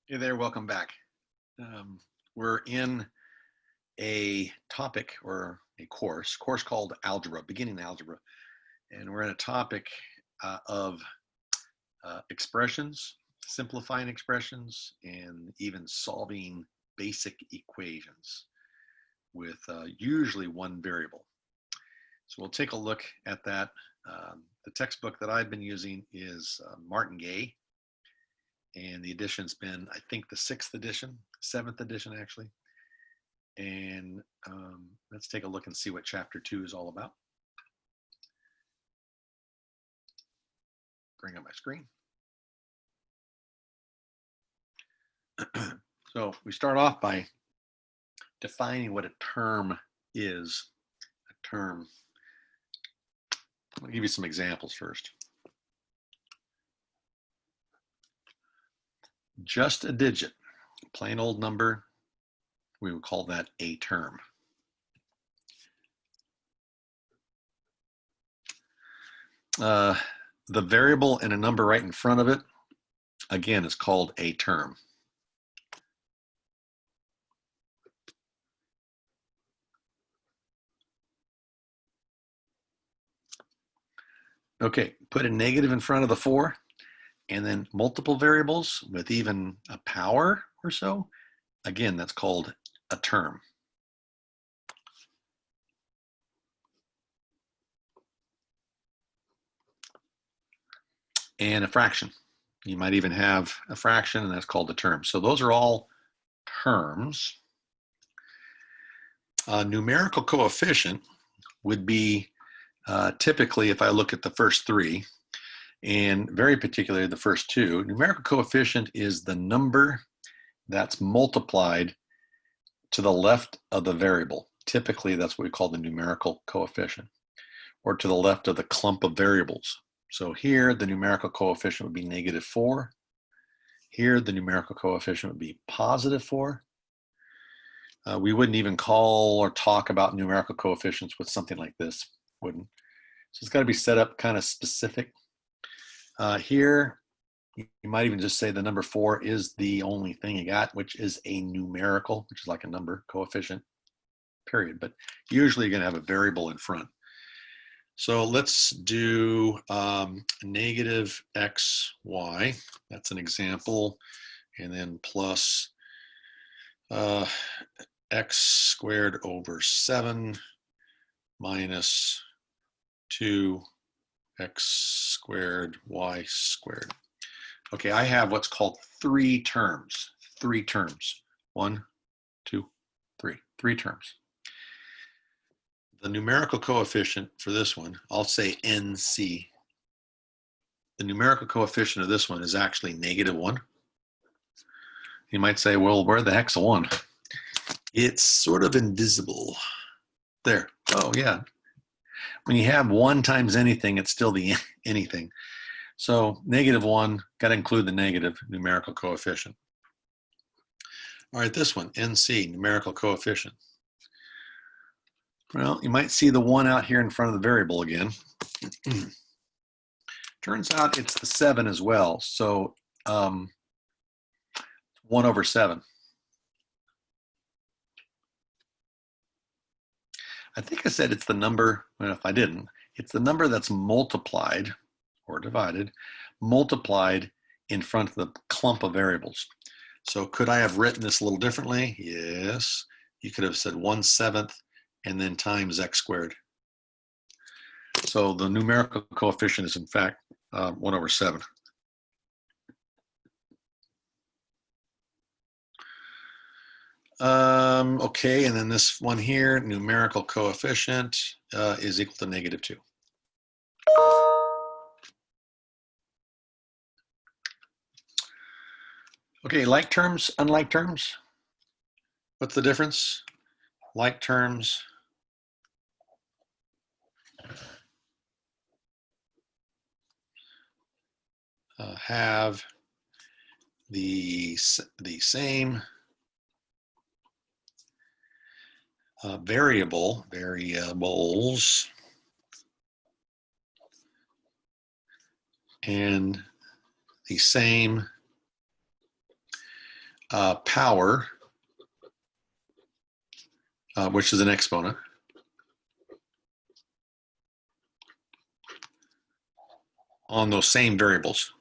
Hey there, welcome back. We're in a topic or a course called Algebra, beginning algebra. And we're in a topic of expressions, simplifying expressions, and even solving basic equations with usually one variable. So we'll take a look at that. The textbook that I've been using is Martin Gay. And the edition's been, I think, the 6th edition, 7th edition, actually. And let's take a look and see what chapter 2 is all about. Bring up my screen. So we start off by defining what a term is. A term. I'm going to give you some examples first. Just a digit, plain old number, we would call that a term. The variable and a number right in front of it, again, is called a term. Okay, put a negative in front of the 4, and then multiple variables with even a power or so, again, that's called a term. And a fraction. You might even have a fraction, and that's called a term. So those are all terms. Numerical coefficient would be typically, if I look at the first 3, and very particularly the first 2, numerical coefficient is the number that's multiplied to the left of the variable. Typically, that's what we call the numerical coefficient, or to the left of the clump of variables. So here, the numerical coefficient would be -4. Here, the numerical coefficient would be +4. We wouldn't even call or talk about numerical coefficients with something like this, wouldn't. So it's got to be set up kind of specific. Here, you might even just say the number 4 is the only thing you got, which is a numerical, which is like a number coefficient, period. But usually you're going to have a variable in front. So let's do negative xy. That's an example. And then plus x squared over 7 minus 2x squared y squared. Okay, I have what's called 3 terms. 3 terms. 1, 2, 3. 3 terms. The numerical coefficient for this one, I'll say NC. The numerical coefficient of this one is actually -1. You might say, well, where the heck's a 1? It's sort of invisible. There. Oh, yeah. When you have 1 times anything, it's still the anything. So -1, got to include the negative numerical coefficient. All right, this one, NC, numerical coefficient. Well, you might see the 1 out here in front of the variable again. Turns out it's the 7 as well. So 1 over 7. I think I said it's the number, well, if I didn't, it's the number that's multiplied or divided, multiplied in front of the clump of variables. So could I have written this a little differently? Yes. You could have said 1/7 and then times x squared. So the numerical coefficient is in fact 1 over 7. Okay, and then this one here, numerical coefficient is equal to -2. Okay, like terms, unlike terms. What's the difference? Like terms have the same variables, and the same power, which is an exponent, on those same variables.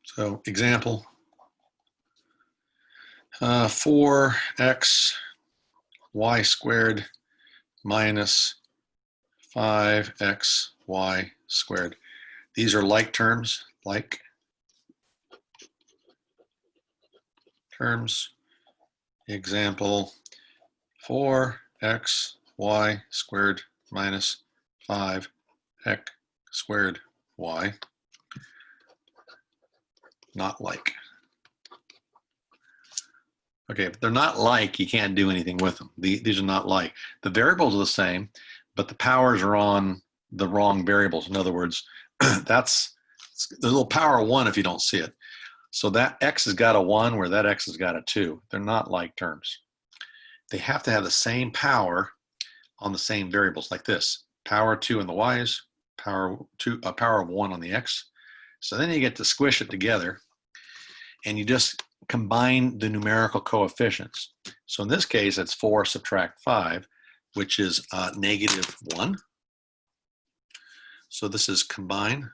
So example, 4x y squared minus 5x y squared. These are like terms, like terms. Example, 4x y squared minus 5x squared y. Not like. Okay, if they're not like, you can't do anything with them. These are not like. The variables are the same, but the powers are on the wrong variables. In other words, that's the little power of 1 if you don't see it. So that x has got a 1 where that x has got a 2. They're not like terms. They have to have the same power on the same variables, like this. Power 2 on the y's, power of 1 on the x. So then you get to squish it together, and you just combine the numerical coefficients. So in this case, it's 4 subtract 5, which is -1. So this is combine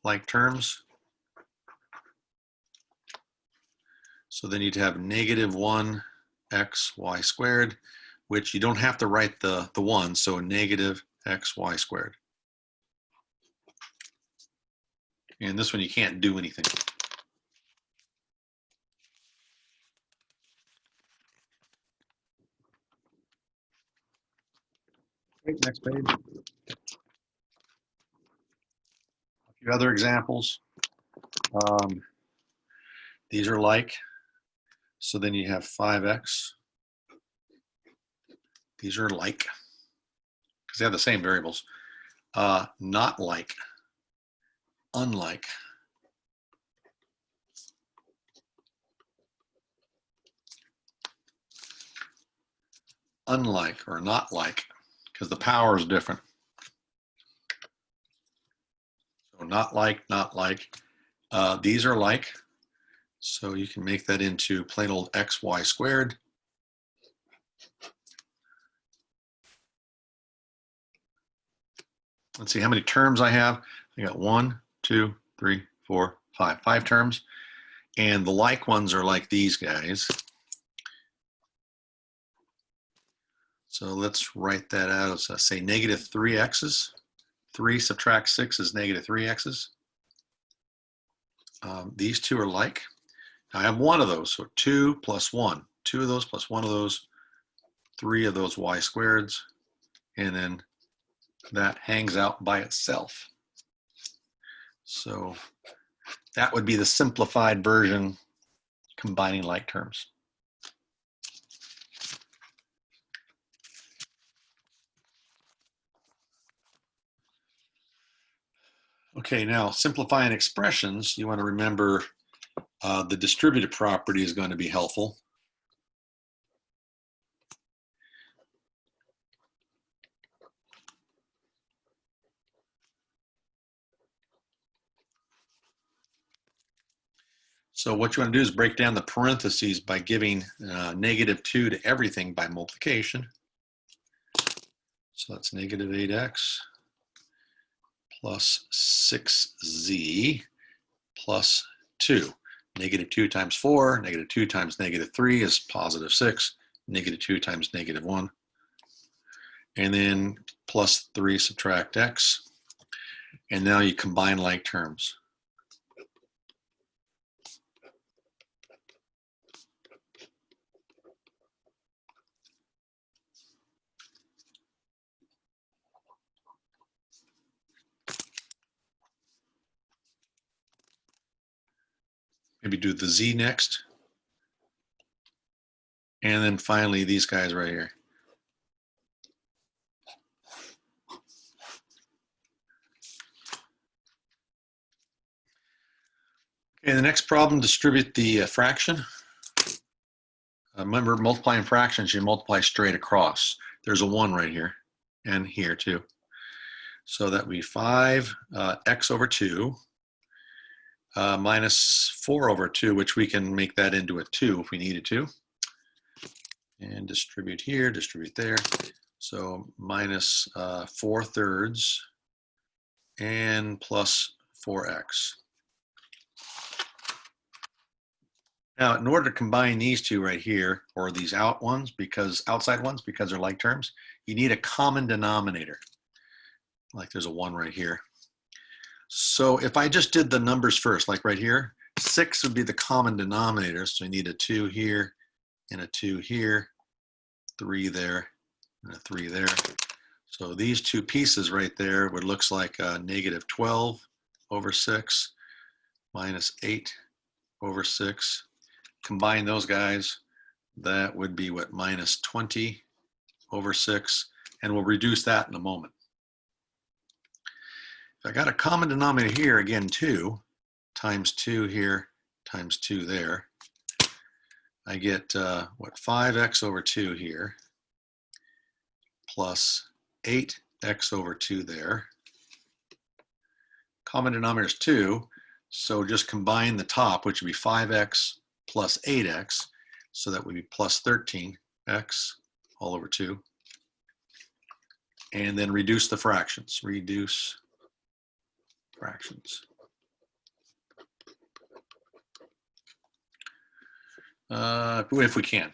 like terms. So then you'd have -1 x y squared, which you don't have to write the 1, so negative x y squared. And this one you can't do anything. Okay, next page. A few other examples. These are like. So then you have 5x. These are like, because they have the same variables. Not like, unlike. Unlike or not like, because the power is different. So not like, not like. These are like. So you can make that into plain old xy squared. Let's see how many terms I have. I got 1, 2, 3, 4, 5. 5 terms. And the like ones are like these guys. So let's write that out as say -3x's. 3 subtract 6 is -3x's. These two are like. Now I have one of those, so 2 plus 1. 2 of those plus 1 of those, 3 of those y squareds, and then that hangs out by itself. So that would be the simplified version, combining like terms. Okay, now simplifying expressions, you want to remember the distributive property is going to be helpful. So what you want to do is break down the parentheses by giving -2 to everything by multiplication. So that's -8x plus 6z plus 2. -2 times 4, -2 times -3 is +6, -2 times -1. And then plus 3 subtract x. And now you combine like terms. Maybe do the z next. And then finally these guys right here. Okay, the next problem, distribute the fraction. remember, multiplying fractions, you multiply straight across. There's a 1 right here and here too. So that would be 5x over 2 minus 4 over 2, which we can make that into a 2 if we needed to. And distribute here, distribute there. So minus 4/3 and plus 4x. Now, in order to combine these two right here, or these outside ones, because they're like terms, you need a common denominator. Like there's a 1 right here. So if I just did the numbers first, like right here, 6 would be the common denominator. So you need a 2 here and a 2 here, 3 there, and a 3 there. So these two pieces right there would looks like negative 12 over 6 minus 8 over 6. Combine those guys, that would be what, minus 20 over 6, and we'll reduce that in a moment. If I got a common denominator here, again 2 times 2 here times 2 there, I get what, 5x over 2 here plus 8x over 2 there. Common denominator is 2, so just combine the top, which would be 5x plus 8x, so that would be plus 13x all over 2. And then reduce the fractions. Reduce fractions. If we can.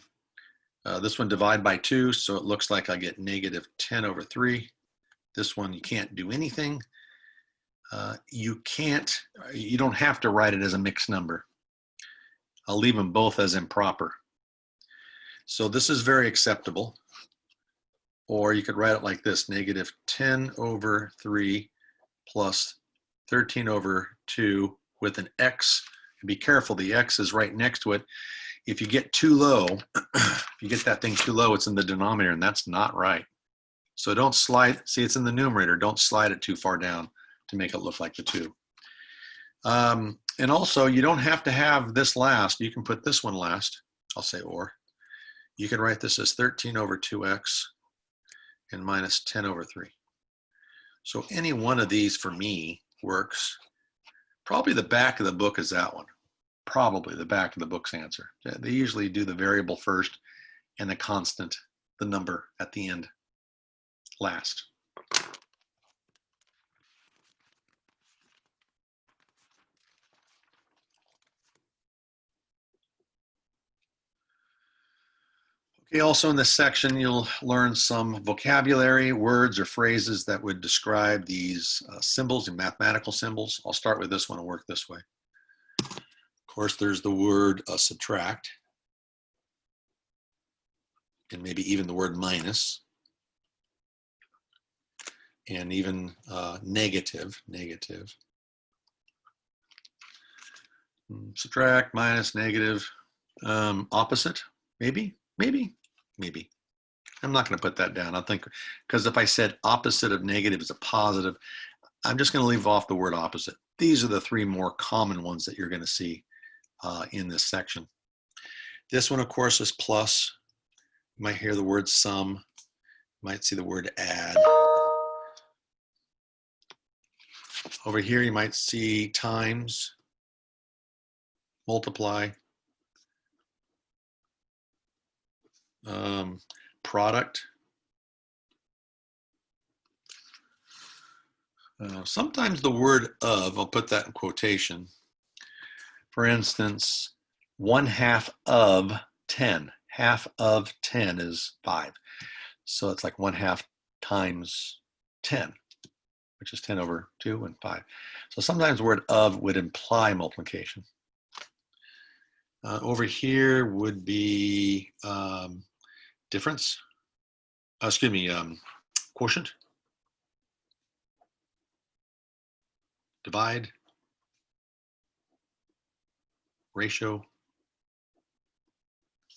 This one divide by 2, so it looks like I get negative 10 over 3. This one you can't do anything. You don't have to write it as a mixed number. I'll leave them both as improper. So this is very acceptable. Or you could write it like this, negative 10 over 3 plus 13 over 2 with an x. And be careful, the x is right next to it. If you get too low, if you get that thing too low, it's in the denominator, and that's not right. So don't slide, see it's in the numerator, don't slide it too far down to make it look like the 2. And also, you don't have to have this last. You can put this one last. I'll say or. You can write this as 13 over 2x and minus 10 over 3. So any one of these for me works. Probably the back of the book is that one. Probably the back of the book's answer. They usually do the variable first and the constant, the number at the end, last. Okay, also in this section, you'll learn some vocabulary, words or phrases that would describe these symbols and mathematical symbols. I'll start with this one and work this way. Of course, there's the word subtract, and maybe even the word minus, and even negative. Subtract, minus, negative, opposite, maybe. I'm not going to put that down. I think, because if I said opposite of negative is a positive, I'm just going to leave off the word opposite. These are the 3 more common ones that you're going to see in this section. This one, of course, is plus. You might hear the word sum. You might see the word add. Over here, you might see times, multiply, product. Sometimes the word of, I'll put that in quotation. For instance, 1/2 of 10. Half of 10 is 5. So it's like 1/2 times 10, which is 10 over 2 and 5. So sometimes the word of would imply multiplication. Over here would be difference. Quotient. Divide. Ratio.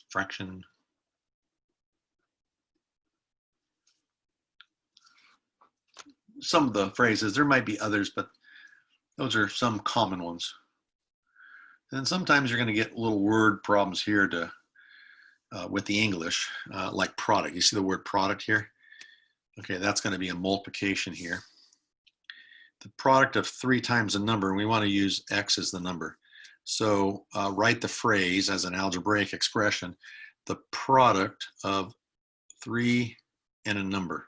Fraction. Some of the phrases, there might be others, but those are some common ones. And then sometimes you're going to get little word problems here to with the English, like product. You see the word product here? Okay, that's going to be a multiplication here. The product of 3 times a number, and we want to use x as the number. So write the phrase as an algebraic expression, the product of 3 and a number.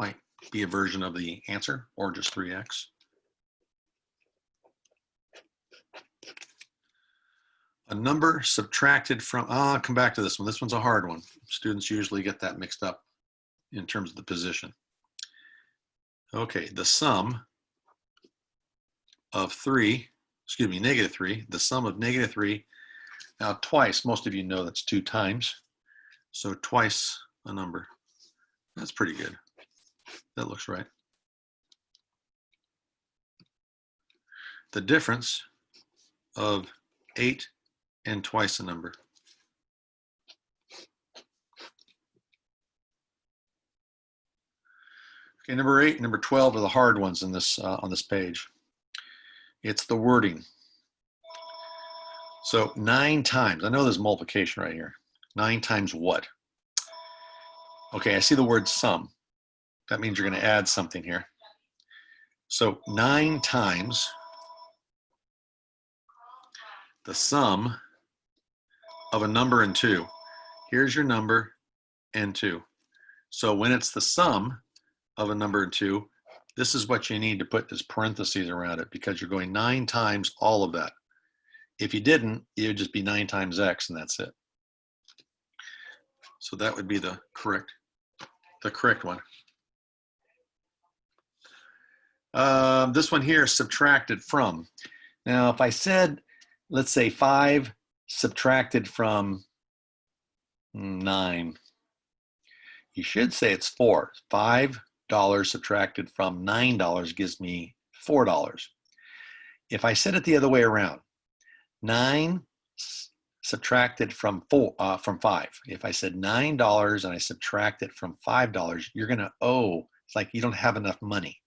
Might be a version of the answer, or just 3x. A number subtracted from, I'll come back to this one. This one's a hard one. Students usually get that mixed up in terms of the position. Okay, the sum of negative 3, the sum of negative 3. Now twice, most of you know that's 2 times. So twice a number. That's pretty good. That looks right. The difference of 8 and twice a number. Okay, number 8 and number 12 are the hard ones in this on this page. It's the wording. So 9 times, I know there's multiplication right here. 9 times what? Okay, I see the word sum. That means you're going to add something here. So 9 times the sum of a number and 2. Here's your number and 2. So when it's the sum of a number and 2, this is what you need to put as parentheses around it, because you're going 9 times all of that. If you didn't, it would just be 9 times x, and that's it. So that would be the correct one. This one here, subtracted from. Now, if I said, let's say 5 subtracted from 9, you should say it's 4. $5 subtracted from $9 gives me $4. If I said it the other way around, 9 subtracted from 5. If I said $9 and I subtract it from $5, you're going to owe. It's like you don't have enough money.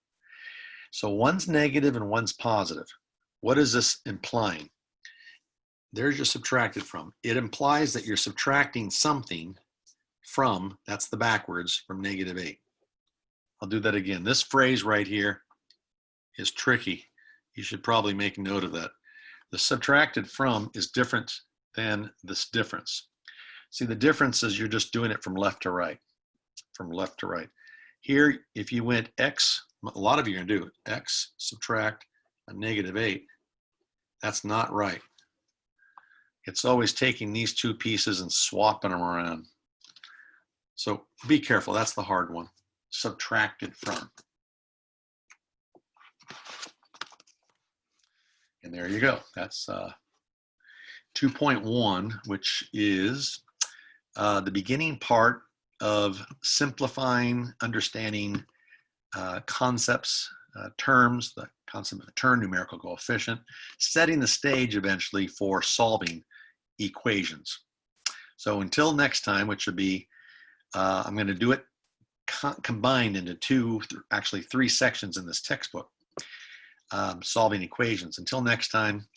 So one's negative and one's positive. What is this implying? There's your subtracted from. It implies that you're subtracting something from, that's the backwards, from negative 8. I'll do that again. This phrase right here is tricky. You should probably make note of that. The subtracted from is different than this difference. See, the difference is you're just doing it from left to right. From left to right. Here, if you went x, a lot of you are going to do x subtract a negative 8. That's not right. It's always taking these 2 pieces and swapping them around. So be careful. That's the hard one. Subtracted from. And there you go. That's 2.1, which is the beginning part of simplifying, understanding concepts, terms, the concept of a term, numerical coefficient, setting the stage eventually for solving equations. So until next time, which would be, I'm going to do it combined into actually 3 sections in this textbook, solving equations. Until next time,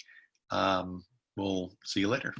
we'll see you later.